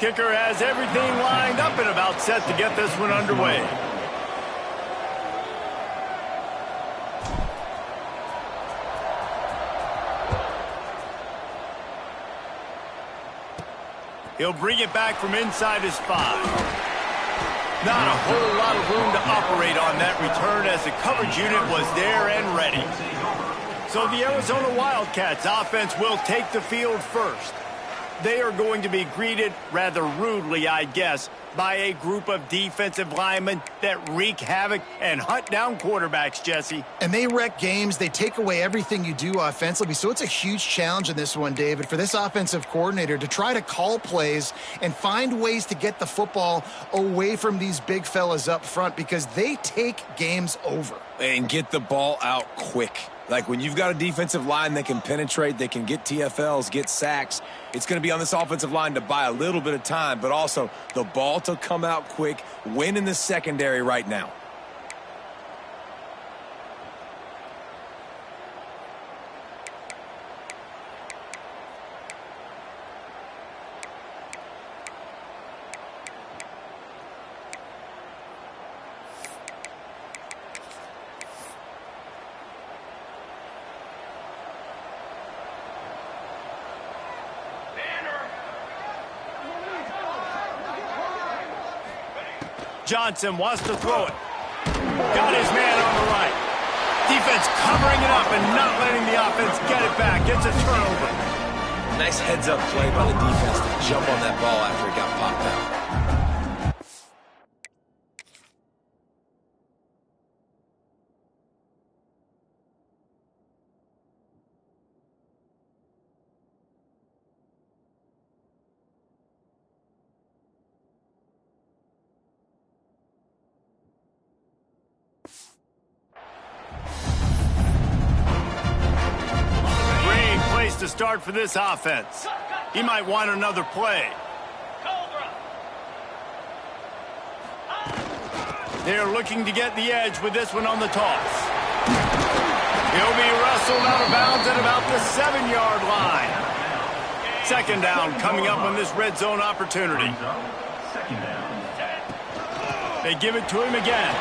Kicker has everything lined up and about set to get this one underway. He'll bring it back from inside his 5. Not a whole lot of room to operate on that return as the coverage unit was there and ready. So the Arizona Wildcats offense will take the field first. They are going to be greeted rather rudely, I guess, by a group of defensive linemen that wreak havoc and hunt down quarterbacks, Jesse. And they wreck games. They take away everything you do offensively. So it's a huge challenge in this one, David, for this offensive coordinator to try to call plays and find ways to get the football away from these big fellas up front because they take games over. And get the ball out quick. Like when you've got a defensive line that can penetrate, they can get TFLs, get sacks, it's going to be on this offensive line to buy a little bit of time, but also the ball to come out quick, win in the secondary right now. Johnson wants to throw it. Got his man on the right. Defense covering it up and not letting the offense get it back. Gets a turnover. Nice heads-up play by the defense to jump on that ball after it got popped out. To start for this offense. He might want another play. They're looking to get the edge with this one on the toss. He'll be wrestled out of bounds at about the 7-yard line. Second down coming up on this red zone opportunity. They give it to him again.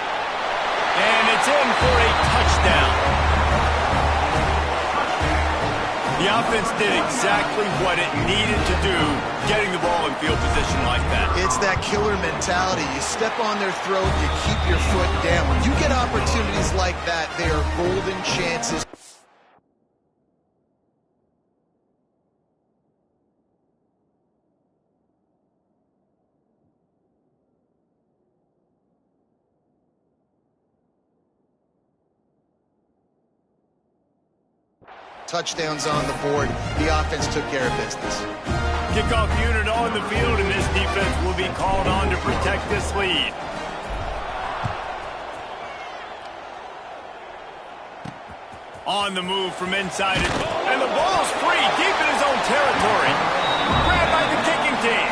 And it's in for a touchdown. The offense did exactly what it needed to do, getting the ball in field position like that. It's that killer mentality. You step on their throat, you keep your foot down. When you get opportunities like that, they are golden chances. Touchdowns on the board. The offense took care of business. Kickoff unit on the field, and this defense will be called on to protect this lead. On the move from inside it, and the ball's free, deep in his own territory. Grabbed by the kicking team.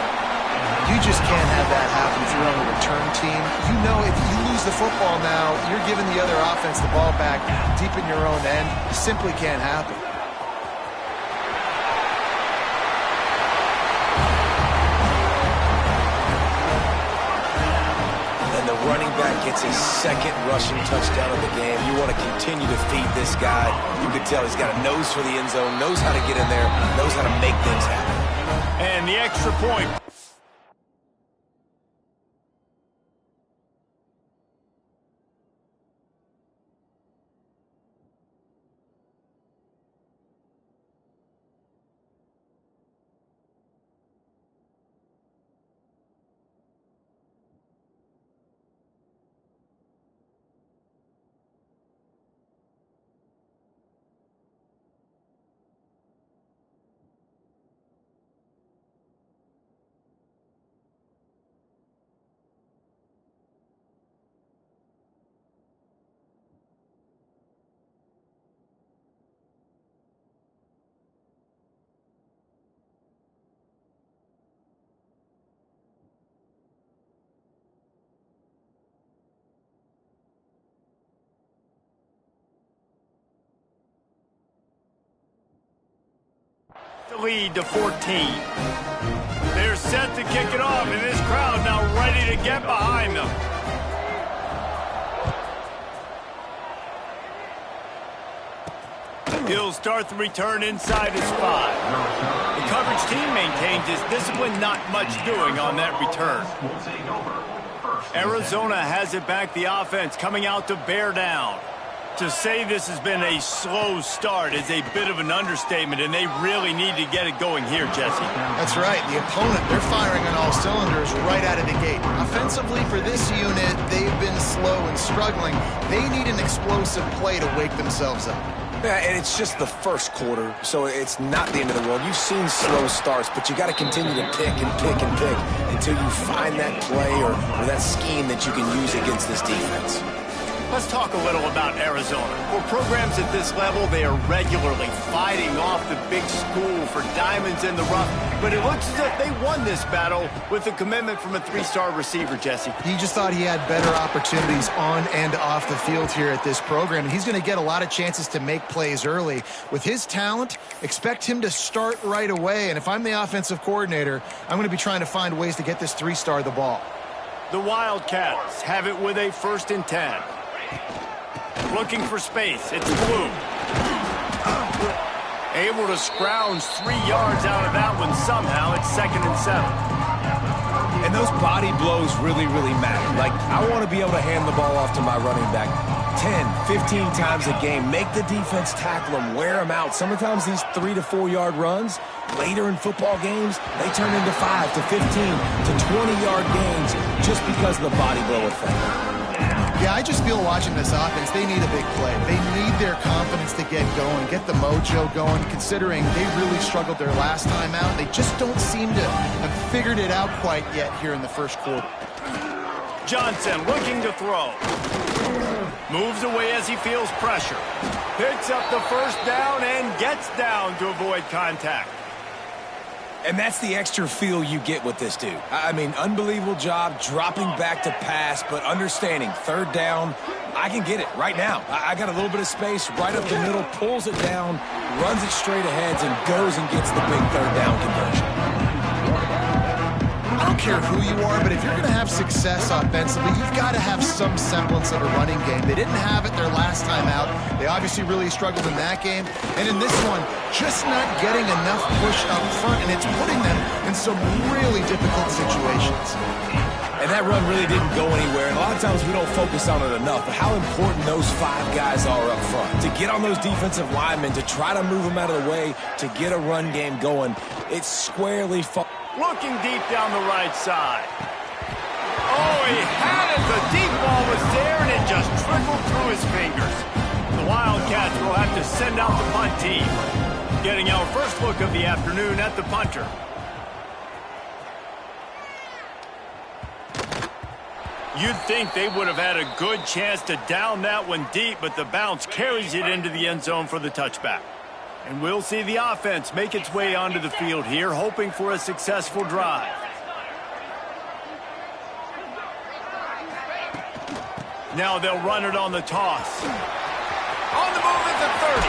You just can't have that happen if you're on a return team. You know if you lose the football now, you're giving the other offense the ball back deep in your own end. It simply can't happen. The running back gets his second rushing touchdown of the game. You want to continue to feed this guy. You can tell he's got a nose for the end zone, knows how to get in there, knows how to make things happen. And the extra point. The lead to 14. There's set to kick it off, and this crowd now ready to get behind them. He'll start the return inside his 5. The coverage team maintains his discipline, not much doing on that return. Arizona has it back, the offense coming out to bear down. To say this has been a slow start is a bit of an understatement, and they really need to get it going here, Jesse. That's right. The opponent, they're firing on all cylinders right out of the gate. Offensively, for this unit, they've been slow and struggling. They need an explosive play to wake themselves up. Yeah, and it's just the first quarter, so it's not the end of the world. You've seen slow starts, but you got to continue to pick and pick and pick until you find that play or that scheme that you can use against this defense. Let's talk a little about Arizona. For programs at this level, they are regularly fighting off the big school for diamonds in the rough. But it looks as if they won this battle with a commitment from a 3-star receiver, Jesse. He just thought he had better opportunities on and off the field here at this program. And he's going to get a lot of chances to make plays early. With his talent, expect him to start right away. And if I'm the offensive coordinator, I'm going to be trying to find ways to get this 3-star the ball. The Wildcats have it with a 1st and 10. Looking for space. It's Blue. Able to scrounge 3 yards out of that one somehow. It's 2nd and 7. And those body blows really, really matter. Like, I want to be able to hand the ball off to my running back 10, 15 times a game. Make the defense tackle them, wear them out. Sometimes these 3 to 4 yard runs, later in football games, they turn into 5 to 15 to 20-yard gains just because of the body blow effect. Yeah, I just feel watching this offense, they need a big play. They need their confidence to get going, get the mojo going, considering they really struggled their last time out. They just don't seem to have figured it out quite yet here in the first quarter. Johnson looking to throw. Moves away as he feels pressure. Picks up the 1st down and gets down to avoid contact. And that's the extra feel you get with this dude. I mean, unbelievable job dropping back to pass, but understanding 3rd down, I can get it right now. I got a little bit of space right up the middle, pulls it down, runs it straight ahead, and goes and gets the big 3rd down conversion. I don't care who you are, but if you're going to have success offensively, you've got to have some semblance of a running game. They didn't have it their last time out. They obviously really struggled in that game. And in this one, just not getting enough push up front, and it's putting them in some really difficult situations. And that run really didn't go anywhere. And a lot of times we don't focus on it enough, but how important those 5 guys are up front. To get on those defensive linemen, to try to move them out of the way, to get a run game going, it's squarely looking deep down the right side. Oh, he had it. The deep ball was there, and it just trickled through his fingers. The Wildcats will have to send out the punt team. Getting our first look of the afternoon at the punter. You'd think they would have had a good chance to down that one deep, but the bounce carries it into the end zone for the touchback. And we'll see the offense make its way onto the field here, hoping for a successful drive. Now they'll run it on the toss. On the move at the 30.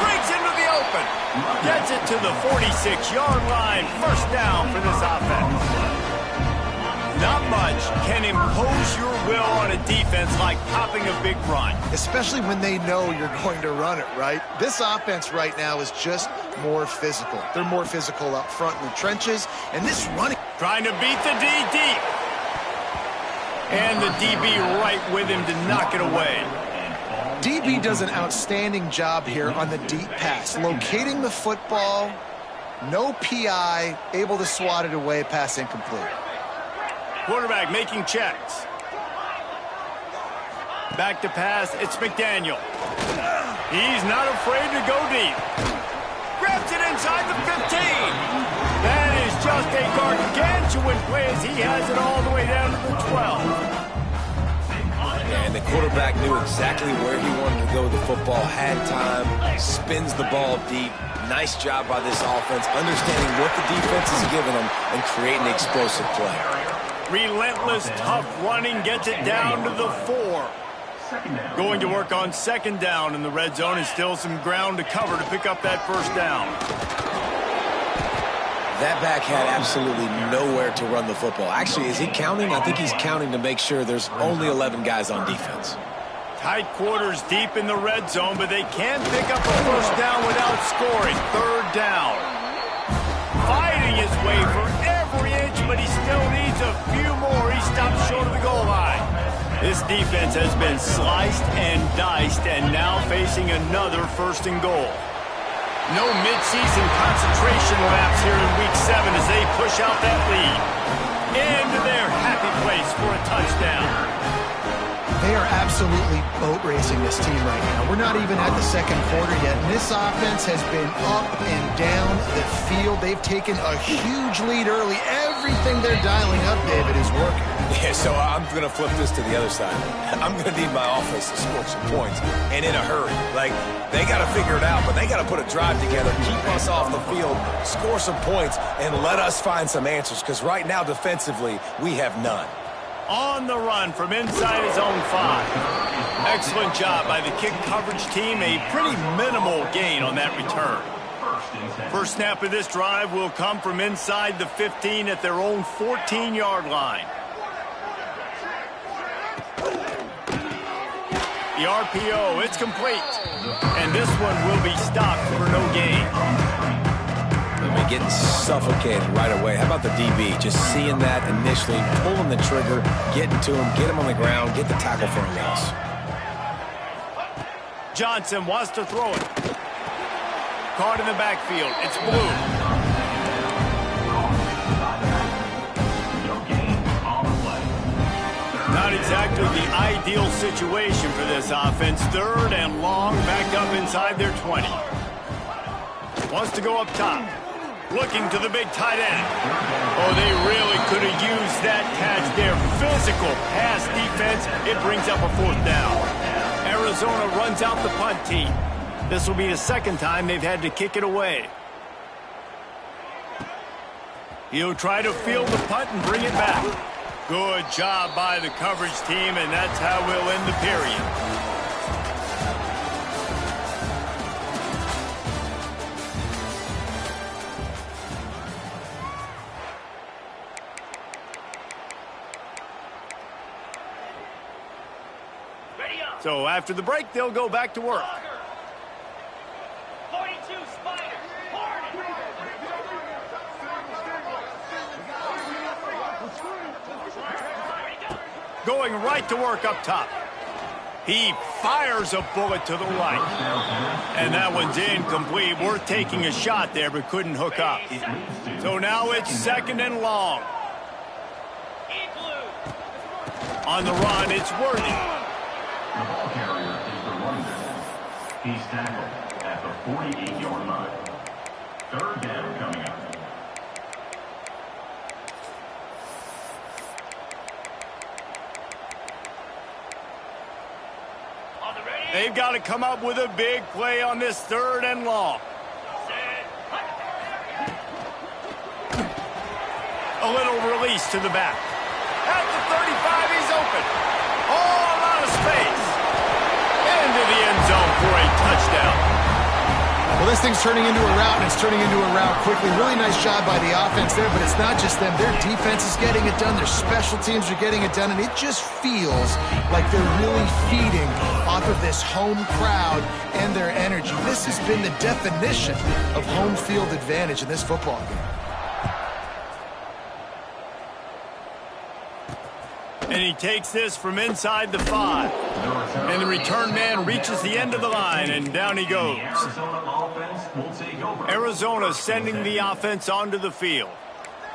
Breaks into the open. Gets it to the 46-yard line. 1st down for this offense. Not much can impose your will on a defense like popping a big run. Especially when they know you're going to run it, right? This offense right now is just more physical. They're more physical up front in the trenches, and this running... Trying to beat the D deep. And the DB right with him to knock it away. DB does an outstanding job here on the deep pass. Locating the football, no PI, able to swat it away, pass incomplete. Quarterback making checks. Back to pass, it's McDaniel. He's not afraid to go deep. Grabs it inside the 15. That is just a gargantuan play as he has it all the way down to the 12. And the quarterback knew exactly where he wanted to go with the football, had time, spins the ball deep. Nice job by this offense, understanding what the defense is giving them and creating the explosive play. Relentless, tough running gets it down to the 4. Going to work on 2nd down in the red zone, and still some ground to cover to pick up that 1st down. That back had absolutely nowhere to run the football. Actually, is he counting? I think he's counting to make sure there's only 11 guys on defense. Tight quarters deep in the red zone, but they can't pick up a first down without scoring. Third down. Fighting his way for every inch, but he still needs a few more. He stops short of the goal line. This defense has been sliced and diced and now facing another first and goal. No midseason concentration laps here in Week 7 as they push out that lead. Into their happy place for a touchdown. They are absolutely boat racing this team right now. We're not even at the second quarter yet. And this offense has been up and down the field. They've taken a huge lead early. Everything they're dialing up, David, is working. Yeah, so I'm going to flip this to the other side. I'm going to need my offense to score some points, and in a hurry. Like, they got to figure it out, but they got to put a drive together, keep us off the field, score some points, and let us find some answers, because right now, defensively, we have none. On the run from inside his own 5. Excellent job by the kick coverage team. A pretty minimal gain on that return. First snap of this drive will come from inside the 15 at their own 14-yard line. The RPO, it's complete. And this one will be stopped for no gain. They'll be getting suffocated right away. How about the DB? Just seeing that initially, pulling the trigger, getting to him, get him on the ground, get the tackle for a loss. Johnson wants to throw it. Caught in the backfield. It's Blue. Not exactly the ideal situation for this offense. Third and long, back up inside their 20. Wants to go up top. Looking to the big tight end. Oh, they really could have used that catch there. Physical pass defense. It brings up a fourth down. Arizona runs out the punt team. This will be the second time they've had to kick it away. He'll try to field the punt and bring it back. Good job by the coverage team, and that's how we'll end the period. So after the break, they'll go back to work. 42 Spider. Going right to work up top. He fires a bullet to the right. And that one's incomplete. Worth taking a shot there, but couldn't hook up. So now it's second and long. On the run, it's Worthy. The ball carrier is the running back. He's tackled at the 48-yard line. Third down coming up. They've got to come up with a big play on this third and long. A little release to the back. At the 35, he's open. All out of space. Into the end zone for a touchdown. Well, this thing's turning into a route, and it's turning into a route quickly. Really nice job by the offense there, but it's not just them. Their defense is getting it done. Their special teams are getting it done, and it just feels like they're really feeding off of this home crowd and their energy. This has been the definition of home field advantage in this football game. And he takes this from inside the 5. And the return man reaches the end of the line, and down he goes. Arizona sending the offense onto the field.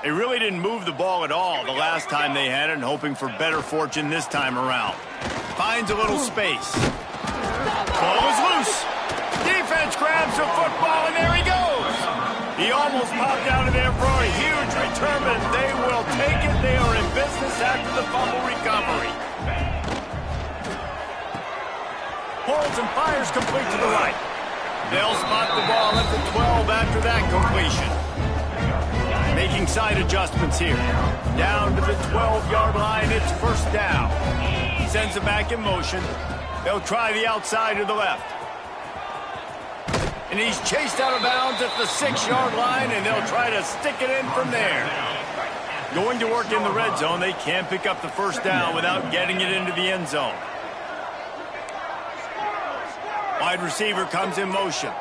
They really didn't move the ball at all the last time they had it, and hoping for better fortune this time around. Finds a little space. Ball is loose. Defense grabs the football, and there he goes. He almost popped out of there for a huge return, but they will take it. They are in business after the fumble recovery. Pulls and fires complete to the right. They'll spot the ball at the 12 after that completion. Making side adjustments here. Down to the 12-yard line, it's first down. Sends it back in motion. They'll try the outside to the left. And he's chased out of bounds at the 6-yard line, and they'll try to stick it in from there. Going to work in the red zone, they can't pick up the first down without getting it into the end zone. Wide receiver comes in motion.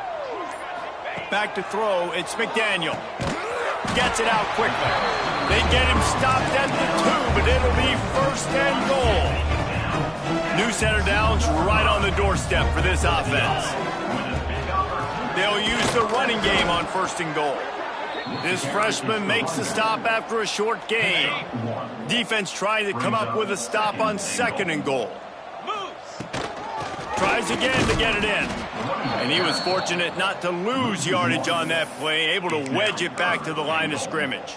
Back to throw, it's McDaniel. Gets it out quickly. They get him stopped at the 2, but it'll be first and goal. New set of downs right on the doorstep for this offense. They'll use the running game on first and goal. This freshman makes the stop after a short gain. Defense trying to come up with a stop on second and goal. Tries again to get it in. And he was fortunate not to lose yardage on that play, able to wedge it back to the line of scrimmage.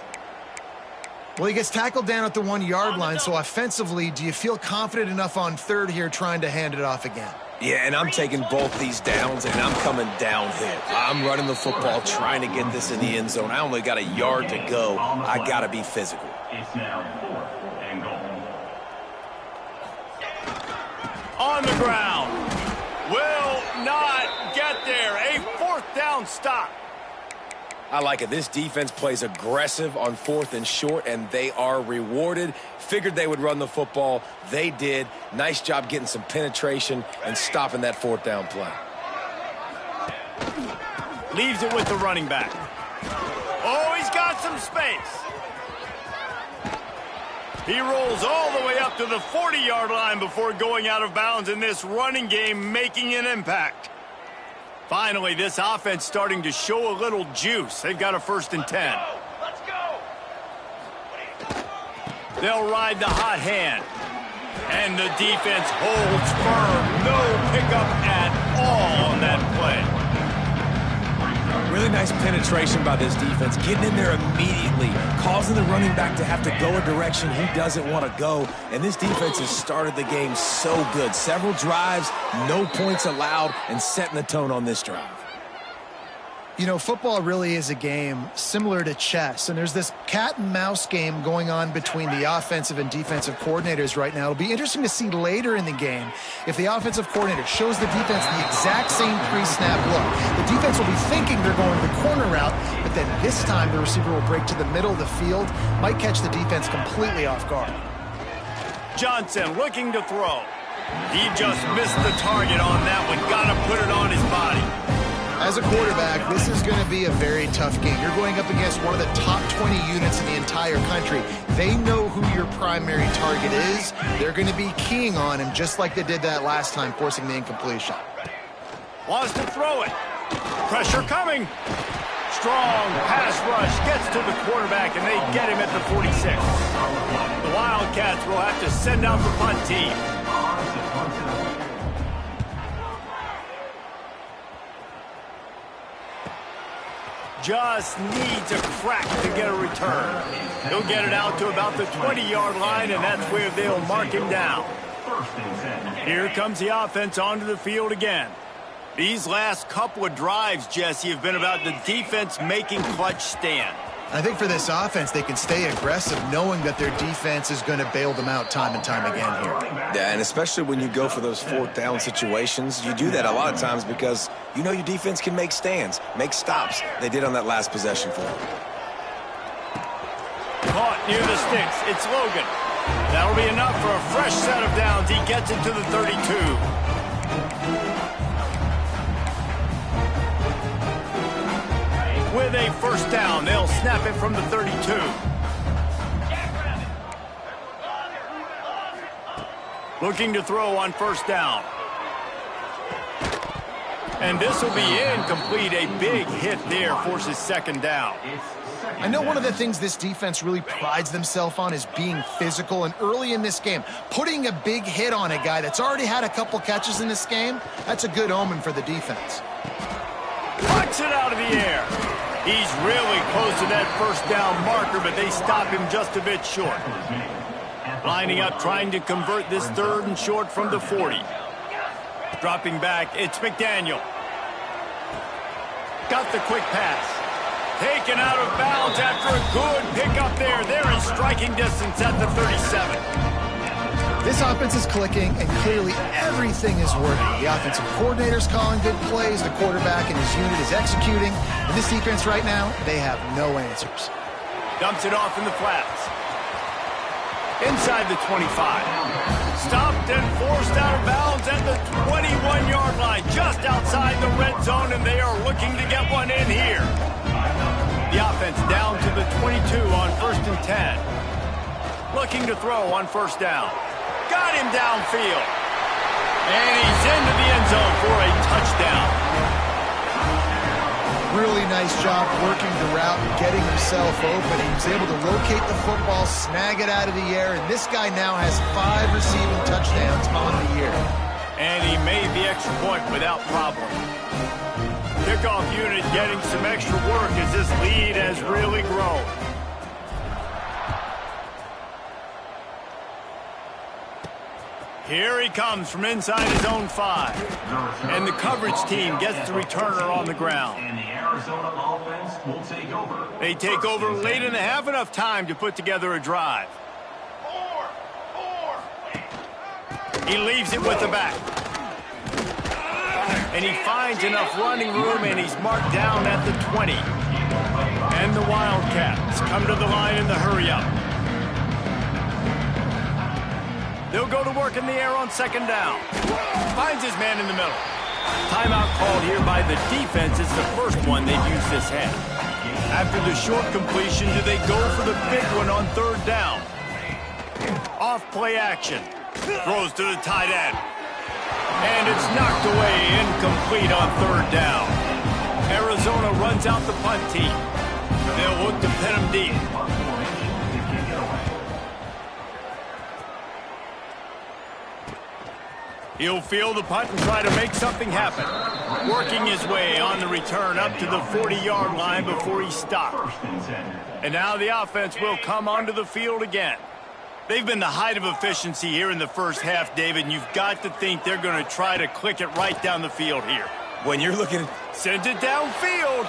Well, he gets tackled down at the 1-yard line, so offensively, do you feel confident enough on third here trying to hand it off again? Yeah, and I'm taking both these downs, and I'm coming downhill. I'm running the football, trying to get this in the end zone. I only got a yard to go. I got to be physical. It's now 4th and goal. On the ground. Will not get there. A 4th down stop. I like it. This defense plays aggressive on 4th and short, and they are rewarded. Figured they would run the football. They did. Nice job getting some penetration and stopping that 4th down play. Leaves it with the running back. Oh, he's got some space. He rolls all the way up to the 40-yard line before going out of bounds in this running game, making an impact. Finally, this offense starting to show a little juice. They've got a 1st and 10. Let's go. They'll ride the hot hand. And the defense holds firm. No pickup at all on that play. Really nice penetration by this defense, getting in there immediately, causing the running back to have to go a direction he doesn't want to go. And this defense has started the game so good. Several drives, no points allowed, and setting the tone on this drive. You know, football really is a game similar to chess, and there's this cat and mouse game going on between the offensive and defensive coordinators right now. It'll be interesting to see later in the game if the offensive coordinator shows the defense the exact same pre-snap look. The defense will be thinking they're going the corner route, but then this time the receiver will break to the middle of the field, might catch the defense completely off guard. Johnson looking to throw. He just missed the target on that one. Got to put it on his body. As a quarterback, this is going to be a very tough game. You're going up against one of the top 20 units in the entire country. They know who your primary target is. They're going to be keying on him just like they did that last time, forcing the incompletion. Wants to throw it. Pressure coming. Strong pass rush gets to the quarterback, and they get him at the 46. The Wildcats will have to send out the punt team. Just needs a crack to get a return. He'll get it out to about the 20-yard line, and that's where they'll mark him down. Here comes the offense onto the field again. These last couple of drives, Jesse, have been about the defense making clutch stand. I think for this offense, they can stay aggressive knowing that their defense is going to bail them out time and time again here. Yeah, and especially when you go for those 4th down situations, you do that a lot of times because you know your defense can make stands, make stops. They did on that last possession for him. Caught near the sticks. It's Logan. That'll be enough for a fresh set of downs. He gets it to the 32. With a 1st down, they'll snap it from the 32. Looking to throw on 1st down. And this will be incomplete. A big hit there forces 2nd down. I know one of the things this defense really prides themselves on is being physical, and early in this game, putting a big hit on a guy that's already had a couple catches in this game, that's a good omen for the defense. Puts it out of the air. He's really close to that 1st down marker, but they stop him just a bit short. Lining up, trying to convert this 3rd and short from the 40. Dropping back, it's McDaniel. Got the quick pass. Taken out of bounds after a good pickup there. They're in striking distance at the 37. This offense is clicking, and clearly everything is working. The offensive coordinator's calling good plays. The quarterback and his unit is executing. And this defense right now, they have no answers. Dumps it off in the flats. Inside the 25. Stopped and forced out of bounds at the 21-yard line, just outside the red zone, and they are looking to get one in here. The offense down to the 22 on 1st and 10. Looking to throw on 1st down. Got him downfield. And he's into the end zone for a touchdown. Really nice job working the route and getting himself open. He was able to locate the football, snag it out of the air, and this guy now has 5 receiving touchdowns on the year. And he made the extra point without problem. Kickoff unit getting some extra work as this lead has really grown. Here he comes from inside his own 5. And the coverage team gets the returner on the ground. And the Arizona offense will take over. They take over late in the half, enough time to put together a drive. He leaves it with the back. And he finds enough running room, and he's marked down at the 20. And the Wildcats come to the line in the hurry-up. They'll go to work in the air on 2nd down. Finds his man in the middle. Timeout called here by the defense is the first one they've used this half. After the short completion, do they go for the big one on 3rd down? Off play action. Throws to the tight end. And it's knocked away, incomplete on 3rd down. Arizona runs out the punt team. They'll look to pin him deep. He'll field the punt and try to make something happen. Working his way on the return up to the 40-yard line before he stopped. And now the offense will come onto the field again. They've been the height of efficiency here in the first half, David, and you've got to think they're going to try to click it right down the field here. When you're looking at... Sends it downfield.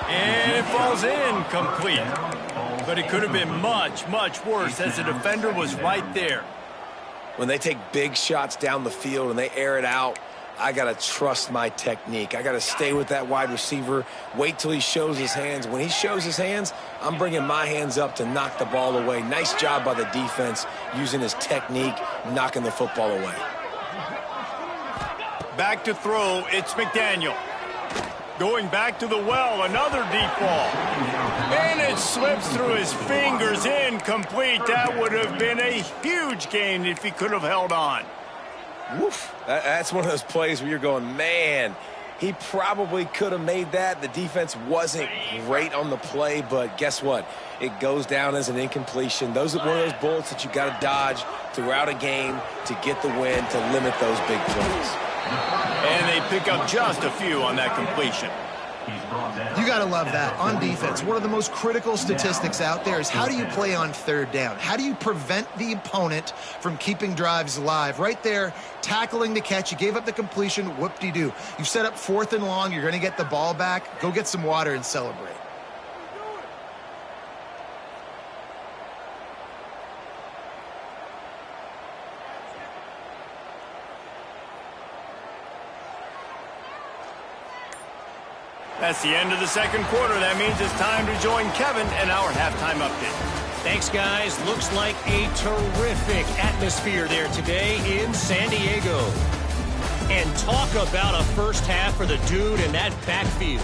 And it falls incomplete. But it could have been much, much worse as the defender was right there. When they take big shots down the field and they air it out, I got to trust my technique. I got to stay with that wide receiver, wait till he shows his hands. When he shows his hands, I'm bringing my hands up to knock the ball away. Nice job by the defense using his technique, knocking the football away. Back to throw, it's McDaniel. Going back to the well, another deep ball. And it slips through his fingers, incomplete. That would have been a huge gain if he could have held on. Woof. That's one of those plays where you're going, man, he probably could have made that. The defense wasn't great on the play, but guess what? It goes down as an incompletion. Those are one of those bullets that you got to dodge throughout a game to get the win, to limit those big plays. And they pick up just a few on that completion. You got to love that. On defense, one of the most critical statistics out there is how do you play on 3rd down? How do you prevent the opponent from keeping drives alive? Right there, tackling the catch. You gave up the completion. Whoop-de-doo. You set up 4th and long. You're going to get the ball back. Go get some water and celebrate. That's the end of the 2nd quarter. That means it's time to join Kevin in our halftime update. Thanks, guys. Looks like a terrific atmosphere there today in San Diego. And talk about a first half for the dude in that backfield.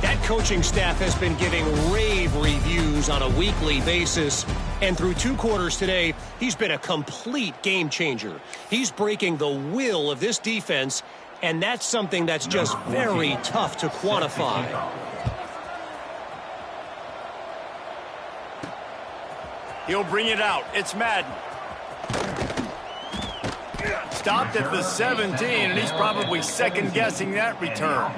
That coaching staff has been giving rave reviews on a weekly basis. And through 2 quarters today, he's been a complete game changer. He's breaking the will of this defense, and that's something that's just very tough to quantify. He'll bring it out. It's Madden. Stopped at the 17, and he's probably second-guessing that return.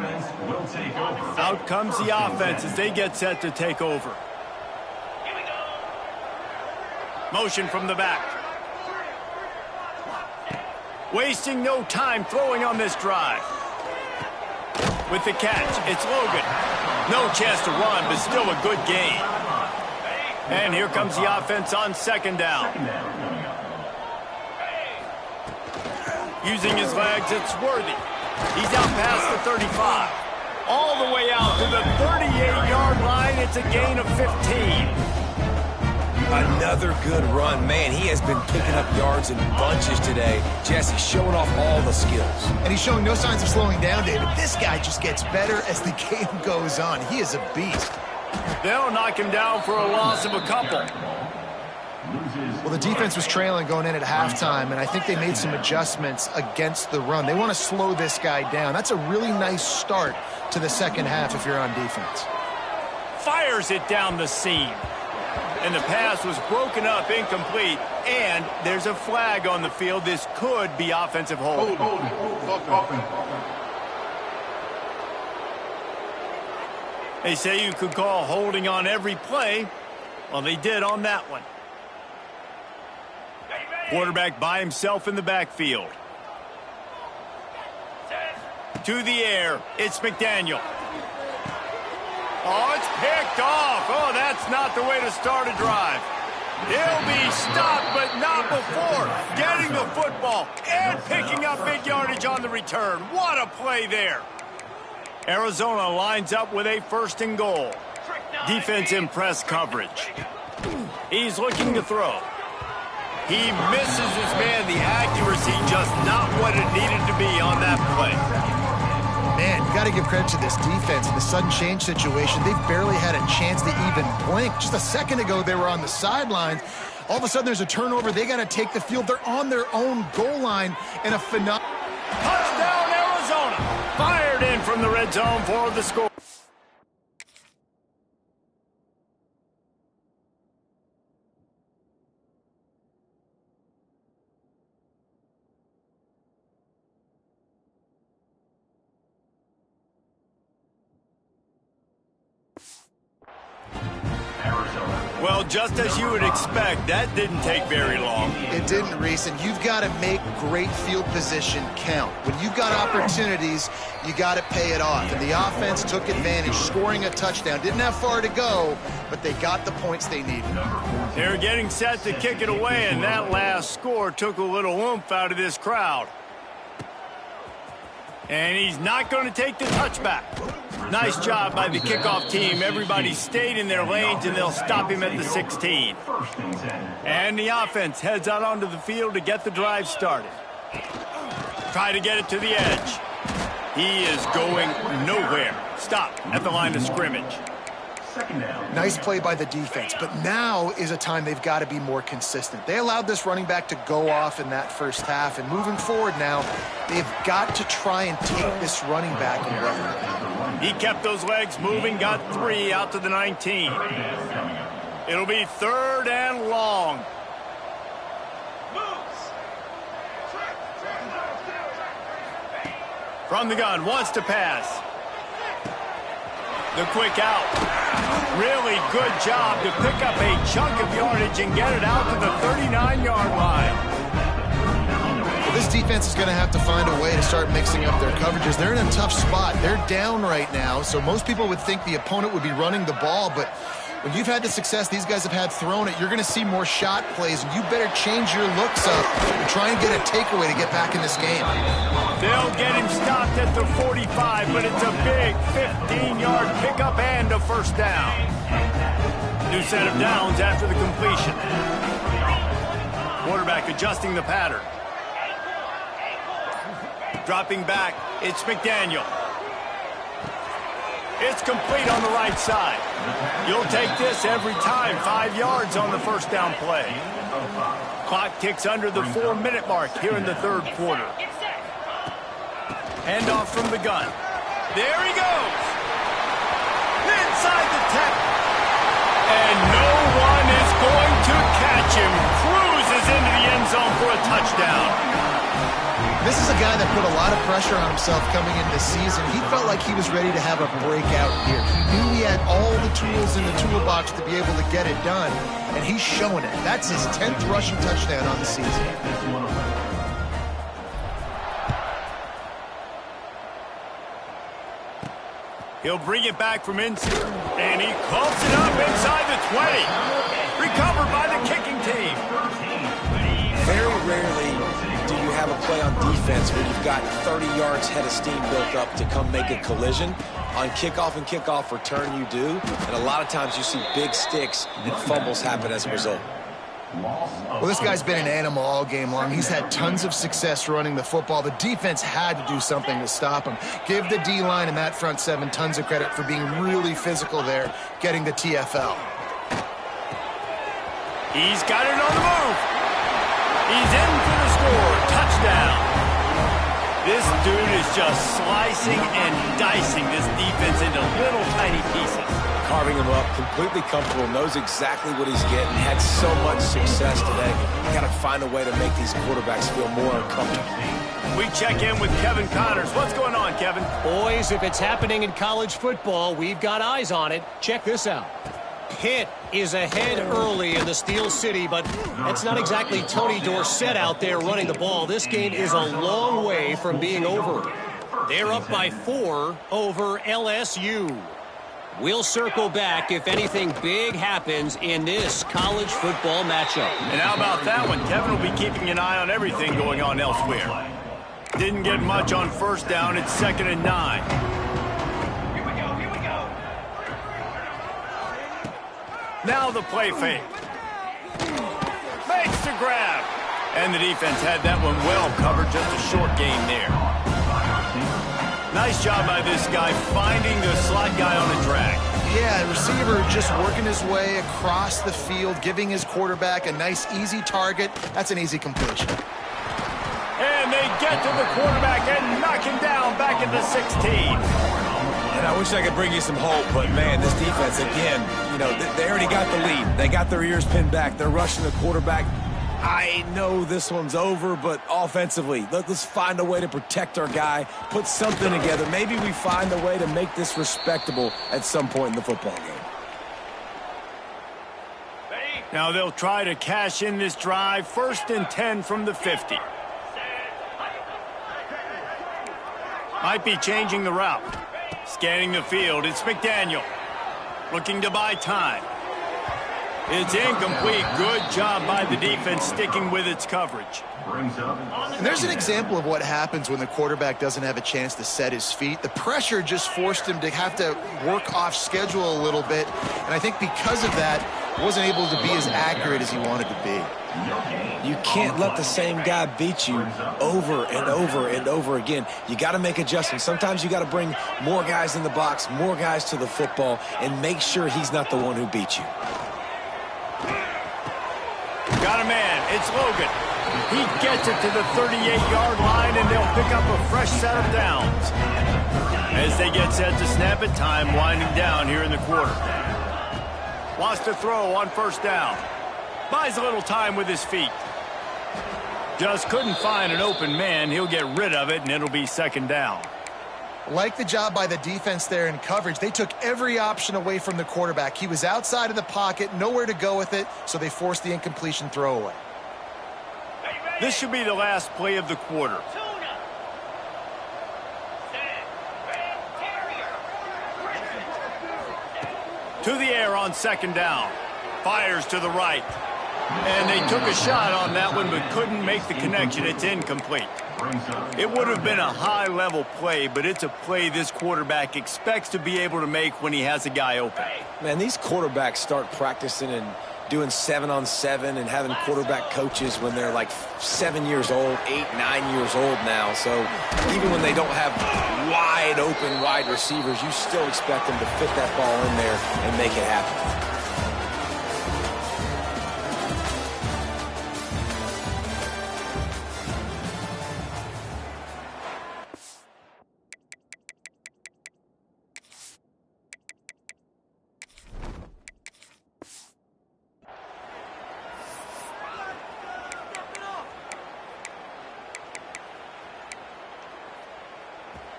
Out comes the offense as they get set to take over. Motion from the back. Wasting no time throwing on this drive. With the catch, it's Logan. No chance to run, but still a good gain. And here comes the offense on 2nd down. Using his legs, it's Worthy. He's out past the 35. All the way out to the 38-yard line. It's a gain of 15. Another good run. Man, he has been picking up yards in bunches today. Jesse showing off all the skills. And he's showing no signs of slowing down, David. This guy just gets better as the game goes on. He is a beast. They'll knock him down for a loss of a couple. Well, the defense was trailing going in at halftime, and I think they made some adjustments against the run. They want to slow this guy down. That's a really nice start to the second half if you're on defense. Fires it down the seam. And the pass was broken up, incomplete, and there's a flag on the field. This could be offensive holding. They say you could call holding on every play. Well, they did on that one. Quarterback by himself in the backfield. To the air, it's McDaniel. Oh, it's picked off. Oh, that's not the way to start a drive. He'll be stopped, but not before getting the football and picking up big yardage on the return. What a play there. Arizona lines up with a 1st and goal. Defense in press coverage. He's looking to throw. He misses his man. The accuracy just not what it needed to be on that play. Man, you got to give credit to this defense. In the sudden change situation, they've barely had a chance to even blink. Just a second ago, they were on the sidelines. All of a sudden, there's a turnover. They got to take the field. They're on their own goal line in a phenomenal... Touchdown, Arizona. Fired in from the red zone for the score. Well, just as you would expect, that didn't take very long. It didn't, Reese, and you've got to make great field position count. When you've got opportunities, you got to pay it off. And the offense took advantage, scoring a touchdown. Didn't have far to go, but they got the points they needed. They're getting set to kick it away, and that last score took a little oomph out of this crowd. And he's not going to take the touchback. Nice job by the kickoff team. Everybody stayed in their lanes, and they'll stop him at the 16. And the offense heads out onto the field to get the drive started. Try to get it to the edge. He is going nowhere. Stop at the line of scrimmage. Nice play by the defense, but now is a time they've got to be more consistent. They allowed this running back to go off in that first half, and moving forward now, they've got to try and take this running back and run. He kept those legs moving, got 3 out to the 19. It'll be 3rd and long. From the gun, wants to pass. The quick out. Really good job to pick up a chunk of yardage and get it out to the 39-yard line. Well, this defense is going to have to find a way to start mixing up their coverages. They're in a tough spot. They're down right now, so most people would think the opponent would be running the ball, but when you've had the success these guys have had throwing it, you're going to see more shot plays, and you better change your looks up and try and get a takeaway to get back in this game. They'll get him stopped at the 45, but it's a big 15-yard pickup and a 1st down. New set of downs after the completion. Quarterback adjusting the pattern. Dropping back, it's McDaniel. It's complete on the right side. You'll take this every time. 5 yards on the 1st down play. Clock ticks under the 4-minute mark here in the 3rd quarter. Handoff from the gun. There he goes. Inside the 10. And no one is going to catch him. Cruises into the end zone for a touchdown. This is a guy that put a lot of pressure on himself coming into the season. He felt like he was ready to have a breakout year. He knew he had all the tools in the toolbox to be able to get it done, and he's showing it. That's his 10th rushing touchdown on the season. He'll bring it back from inside, and he clumps it up inside the 20. Recovered by the kicking team. Very rarely do you have a play on defense where you've got 30 yards head of steam built up to come make a collision. On kickoff and kickoff return you do, and a lot of times you see big sticks and fumbles happen as a result. Well, this guy's been an animal all game long. He's had tons of success running the football. The defense had to do something to stop him. Give the D-line and that front seven tons of credit for being really physical there, getting the TFL. He's got it on the move. He's in for the score. Touchdown. This dude is just slicing and dicing this defense into little tiny pieces. Carving him up, completely comfortable, knows exactly what he's getting, had so much success today. You got to find a way to make these quarterbacks feel more uncomfortable. We check in with Kevin Connors. What's going on, Kevin? Boys, if it's happening in college football, we've got eyes on it. Check this out. Pitt is ahead early in the Steel City, but that's not exactly Tony Dorsett out there running the ball. This game is a long way from being over. They're up by 4 over LSU. We'll circle back if anything big happens in this college football matchup. And how about that one? Kevin will be keeping an eye on everything going on elsewhere. Didn't get much on first down. It's 2nd and 9. Now the play fake. Makes the grab. And the defense had that one well covered. Just a short gain there. Nice job by this guy finding the slot guy on a drag. Yeah, receiver just working his way across the field, giving his quarterback a nice, easy target. That's an easy completion. And they get to the quarterback and knock him down back at the 16. And I wish I could bring you some hope, but, man, this defense, again, you know, they already got the lead. They got their ears pinned back. They're rushing the quarterback. I know this one's over, but offensively, let's find a way to protect our guy, put something together. Maybe we find a way to make this respectable at some point in the football game. Now they'll try to cash in this drive. 1st and 10 from the 50. Might be changing the route. Scanning the field, it's McDaniel. Looking to buy time. It's incomplete. Good job by the defense sticking with its coverage. And there's an example of what happens when the quarterback doesn't have a chance to set his feet. The pressure just forced him to have to work off schedule a little bit. And I think because of that, wasn't able to be as accurate as he wanted to be. You can't let the same guy beat you over and over and over again. You got to make adjustments. Sometimes you got to bring more guys in the box, more guys to the football, and make sure he's not the one who beat you. Got a man. It's Logan. He gets it to the 38-yard line, and they'll pick up a fresh set of downs. As they get set to snap it, time winding down here in the quarter. Wants to throw on 1st down. Buys a little time with his feet. Just couldn't find an open man. He'll get rid of it, and it'll be 2nd down. Like the job by the defense there in coverage. They took every option away from the quarterback. He was outside of the pocket, nowhere to go with it, so they forced the incompletion throwaway. This should be the last play of the quarter. To the air on 2nd down. Fires to the right. And they took a shot on that one but couldn't make the connection. It's incomplete. It would have been a high-level play, but it's a play this quarterback expects to be able to make when he has a guy open. Man, these quarterbacks start practicing and doing 7-on-7 and having quarterback coaches when they're like 7 years old, 8, 9 years old now. So even when they don't have wide open wide receivers, you still expect them to fit that ball in there and make it happen.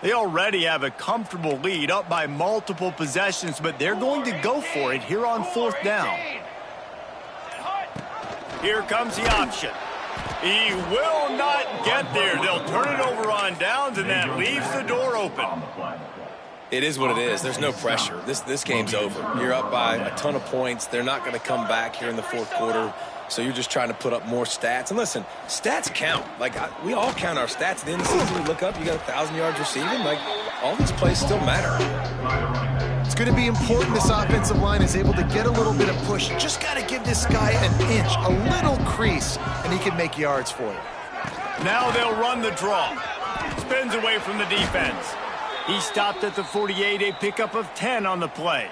They already have a comfortable lead, up by multiple possessions, but they're going to go for it here on 4th down. Here comes the option. He will not get there. They'll turn it over on downs, and that leaves the door open. It is what it is. There's no pressure. This game's over. You're up by a ton of points. They're not going to come back here in the 4th quarter. So you're just trying to put up more stats. And listen, stats count. Like, we all count our stats. At the end of the season, we look up, you got 1,000 yards receiving. Like, all these plays still matter. It's going to be important this offensive line is able to get a little bit of push. You just got to give this guy an inch, a little crease, and he can make yards for you. Now they'll run the draw. Spins away from the defense. He stopped at the 48, a pickup of 10 on the play.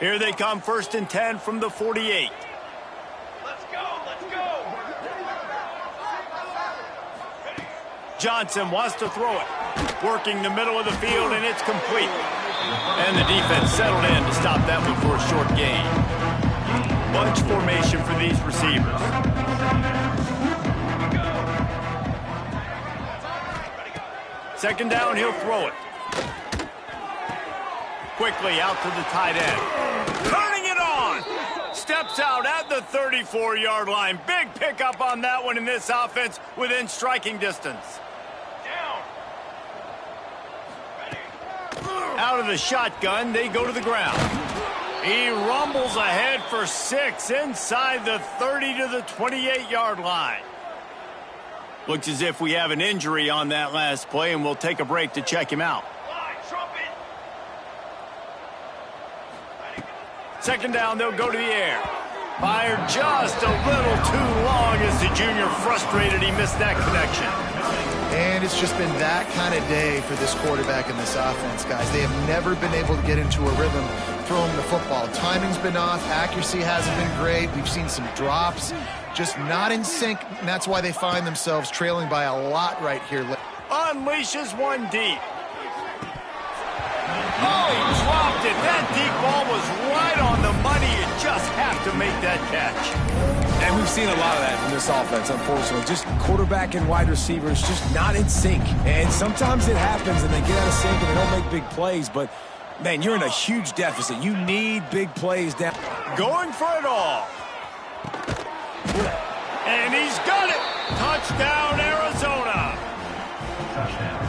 Here they come, 1st and 10 from the 48. Let's go! Johnson wants to throw it. Working the middle of the field, and it's complete. And the defense settled in to stop that one for a short gain. Bunch formation for these receivers. 2nd down, he'll throw it. Quickly out to the tight end. Turning it on. Steps out at the 34-yard line. Big pickup on that one in this offense within striking distance. Out of the shotgun, they go to the ground. He rumbles ahead for 6 inside the 30 to the 28-yard line. Looks as if we have an injury on that last play, and we'll take a break to check him out. 2nd down, they'll go to the air. Fired just a little too long as the junior frustrated. He missed that connection. And it's just been that kind of day for this quarterback and this offense, guys. They have never been able to get into a rhythm throwing the football. Timing's been off. Accuracy hasn't been great. We've seen some drops. Just not in sync, and that's why they find themselves trailing by a lot right here. Unleashes one deep. Oh, he dropped it. That deep ball was right on the money. You just have to make that catch. And we've seen a lot of that from this offense, unfortunately. Just quarterback and wide receivers just not in sync. And sometimes it happens, and they get out of sync, and they don't make big plays. But, man, you're in a huge deficit. You need big plays down. Going for it all. And he's got it. Touchdown, Arizona.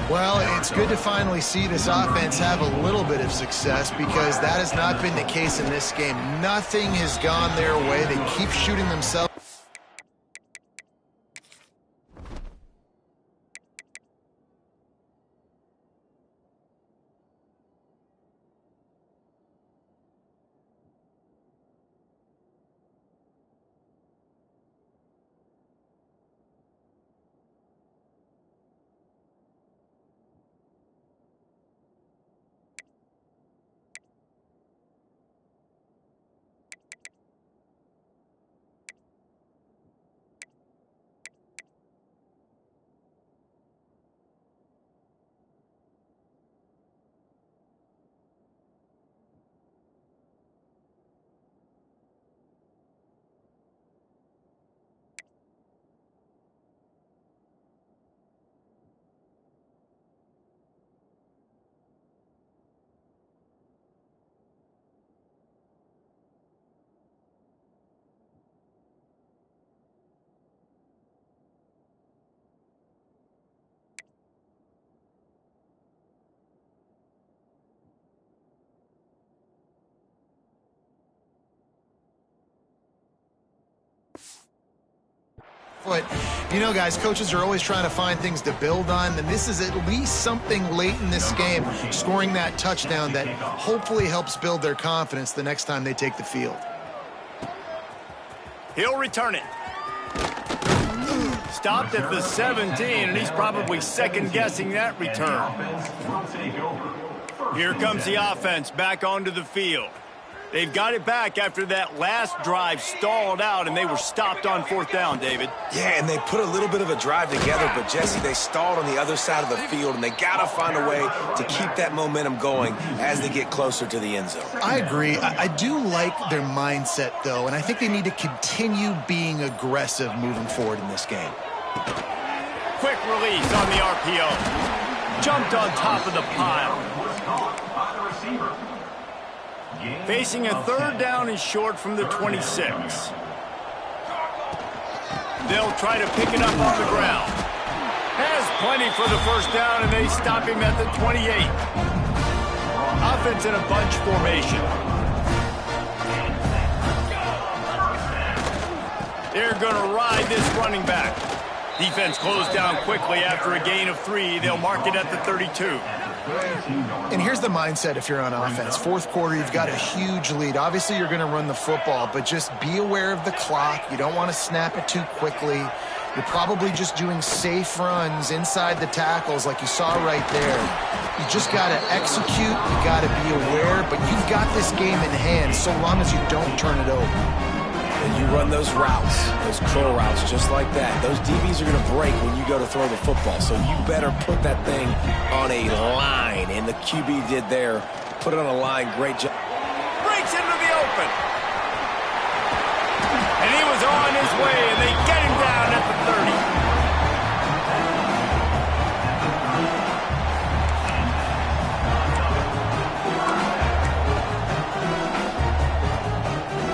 Well, it's good to finally see this offense have a little bit of success because that has not been the case in this game. Nothing has gone their way. They keep shooting themselves. But, you know, guys, coaches are always trying to find things to build on, and this is at least something late in this game, scoring that touchdown that hopefully helps build their confidence the next time they take the field. He'll return it. Stopped at the 17, and he's probably second-guessing that return. Here comes the offense back onto the field. They've got it back after that last drive stalled out, and they were stopped on 4th down, David. Yeah, and they put a little bit of a drive together, but, Jesse, they stalled on the other side of the field, and they got to find a way to keep that momentum going as they get closer to the end zone. I agree. I do like their mindset, though, and I think they need to continue being aggressive moving forward in this game. Quick release on the RPO. Jumped on top of the pile. Facing a 3rd down and short from the 26. They'll try to pick it up on the ground. Has plenty for the 1st down, and they stop him at the 28. Offense in a bunch formation. They're going to ride this running back. Defense closed down quickly after a gain of 3. They'll mark it at the 32. And here's the mindset if you're on offense. Fourth quarter, you've got a huge lead. Obviously, you're going to run the football, but just be aware of the clock. You don't want to snap it too quickly. You're probably just doing safe runs inside the tackles like you saw right there. You just got to execute. You got to be aware, but you've got this game in hand so long as you don't turn it over. And you run those routes, those curl routes just like that. Those DBs are going to break when you go to throw the football, so you better put that thing on a line, and the QB did there. Put it on a line, great job. Breaks into the open. And he was on his way, and they get him down at the 30.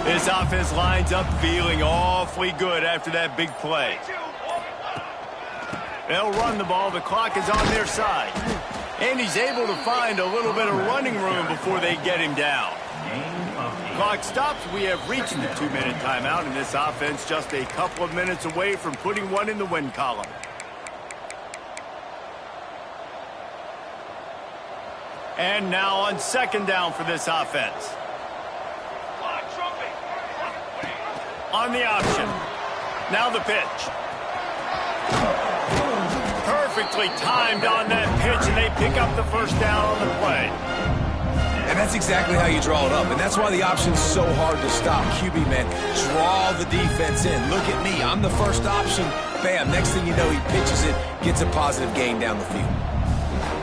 This offense lines up feeling awfully good after that big play. They'll run the ball. The clock is on their side. And he's able to find a little bit of running room before they get him down. Clock stops. We have reached the 2-minute timeout, and this offense just a couple of minutes away from putting one in the win column. And now on second down for this offense. On the option. Now the pitch. Perfectly timed on that pitch, and they pick up the first down on the play. And that's exactly how you draw it up, and that's why the option's so hard to stop. QB, man, draw the defense in. Look at me. I'm the first option. Bam. Next thing you know, he pitches it, gets a positive gain down the field.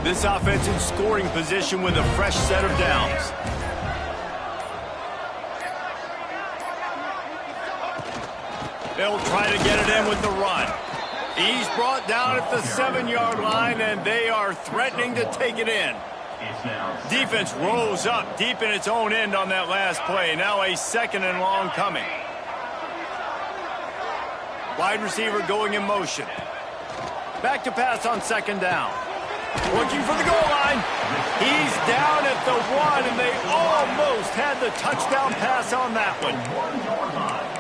This offense in scoring position with a fresh set of downs. They'll try to get it in with the run. He's brought down at the 7-yard line, and they are threatening to take it in. Defense rose up deep in its own end on that last play. Now a 2nd and long coming. Wide receiver going in motion. Back to pass on 2nd down. Looking for the goal line. He's down at the 1, and they almost had the touchdown pass on that one.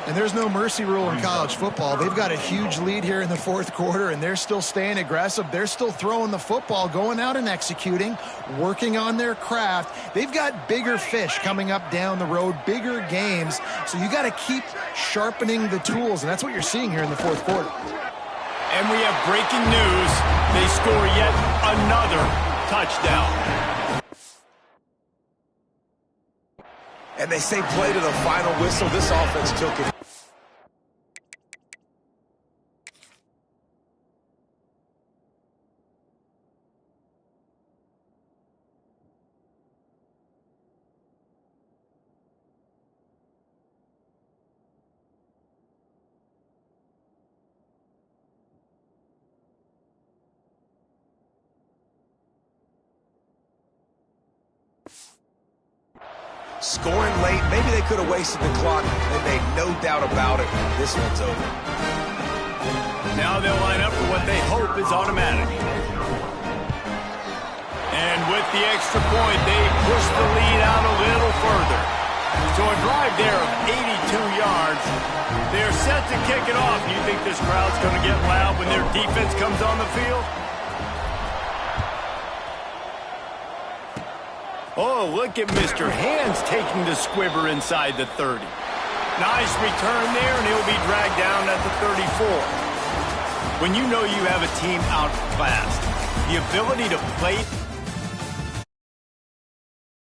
And there's no mercy rule in college football. They've got a huge lead here in the fourth quarter, and they're still staying aggressive. They're still throwing the football, going out and executing, working on their craft. They've got bigger fish coming up down the road, bigger games. So you got to keep sharpening the tools, and that's what you're seeing here in the fourth quarter. And we have breaking news. They score yet another touchdown. And they say play to the final whistle. This offense took it. Scoring late, maybe they could have wasted the clock. They made no doubt about it. This one's over. Now they'll line up for what they hope is automatic. And with the extra point, they push the lead out a little further. So a drive there of 82 yards. They're set to kick it off. Do you think this crowd's going to get loud when their defense comes on the field? Oh, look at Mr. Hands taking the squibber inside the 30. Nice return there, and he'll be dragged down at the 34. When you know you have a team outclassed, the ability to play